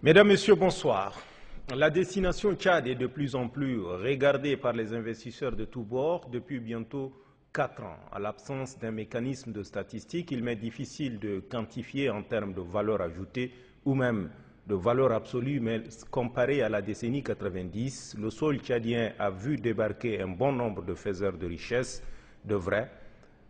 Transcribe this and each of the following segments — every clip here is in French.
Mesdames, Messieurs, bonsoir. La destination Tchad est de plus en plus regardée par les investisseurs de tous bords depuis bientôt 4 ans. À l'absence d'un mécanisme de statistique, il m'est difficile de quantifier en termes de valeur ajoutée ou même de valeur absolue, mais comparé à la décennie 90, le sol tchadien a vu débarquer un bon nombre de faiseurs de richesses, de vrais,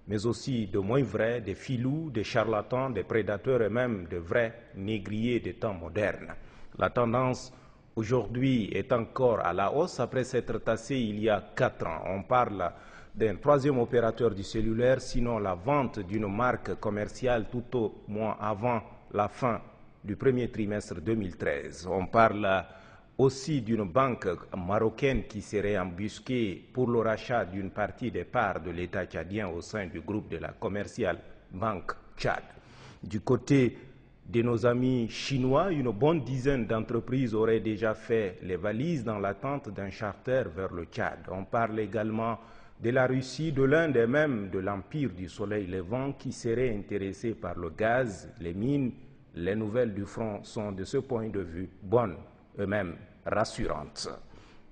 mais aussi de moins vrais, des filous, des charlatans, des prédateurs et même de vrais négriers des temps modernes. La tendance aujourd'hui est encore à la hausse après s'être tassée il y a 4 ans. On parle d'un troisième opérateur du cellulaire, sinon la vente d'une marque commerciale tout au moins avant la fin du premier trimestre 2013. On parle aussi d'une banque marocaine qui serait embusquée pour le rachat d'une partie des parts de l'État tchadien au sein du groupe de la commerciale Banque Tchad. Du côté de nos amis chinois, une bonne dizaine d'entreprises auraient déjà fait les valises dans l'attente d'un charter vers le Tchad. On parle également de la Russie, de l'Inde et même de l'Empire du Soleil Levant qui serait intéressé par le gaz, les mines. Les nouvelles du front sont de ce point de vue bonnes, eux-mêmes rassurantes.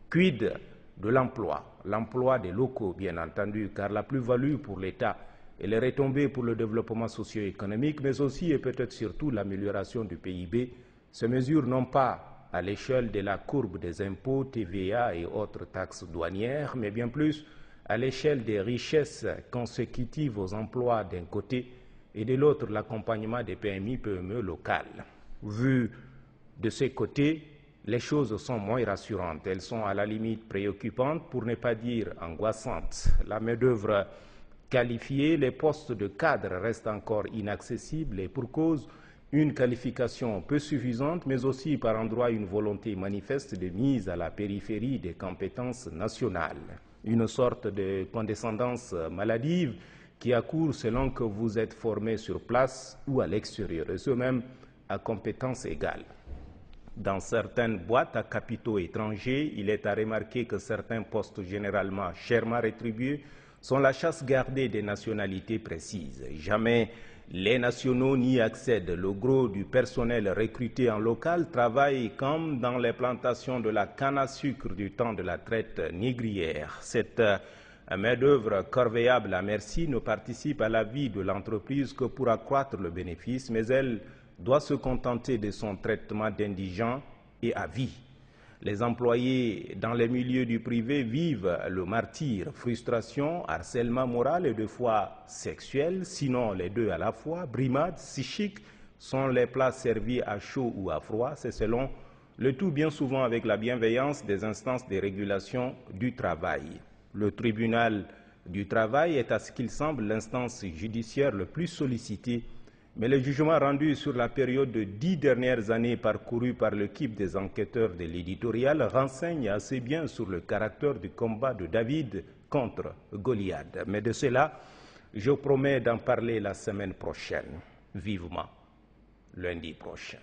Quid de l'emploi? L'emploi des locaux, bien entendu, car la plus-value pour l'État et les retombées pour le développement socio-économique, mais aussi et peut-être surtout l'amélioration du PIB, se mesurent non pas à l'échelle de la courbe des impôts, TVA et autres taxes douanières, mais bien plus à l'échelle des richesses consécutives aux emplois d'un côté et de l'autre l'accompagnement des PMI-PME locales. Vu de ces côtés, les choses sont moins rassurantes. Elles sont à la limite préoccupantes, pour ne pas dire angoissantes. La main-d'œuvre qualifiée, les postes de cadre restent encore inaccessibles et pour cause, une qualification peu suffisante, mais aussi par endroits une volonté manifeste de mise à la périphérie des compétences nationales. Une sorte de condescendance maladive qui accourt selon que vous êtes formé sur place ou à l'extérieur, et ce même à compétences égales. Dans certaines boîtes à capitaux étrangers, il est à remarquer que certains postes généralement chèrement rétribués sont la chasse gardée des nationalités précises. Jamais les nationaux n'y accèdent. Le gros du personnel recruté en local travaille comme dans les plantations de la canne à sucre du temps de la traite négrière. Cette main-d'œuvre corvéable à merci ne participe à la vie de l'entreprise que pour accroître le bénéfice, mais elle doit se contenter de son traitement d'indigent et à vie. Les employés dans les milieux du privé vivent le martyre, frustration, harcèlement moral et de fois sexuel, sinon les deux à la fois. Brimades, psychiques sont les plats servis à chaud ou à froid, c'est selon le tout bien souvent avec la bienveillance des instances de régulation du travail. Le tribunal du travail est à ce qu'il semble l'instance judiciaire le plus sollicitée, mais les jugements rendus sur la période de 10 dernières années parcourus par l'équipe des enquêteurs de l'éditorial renseignent assez bien sur le caractère du combat de David contre Goliath. Mais de cela, je promets d'en parler la semaine prochaine, vivement lundi prochain.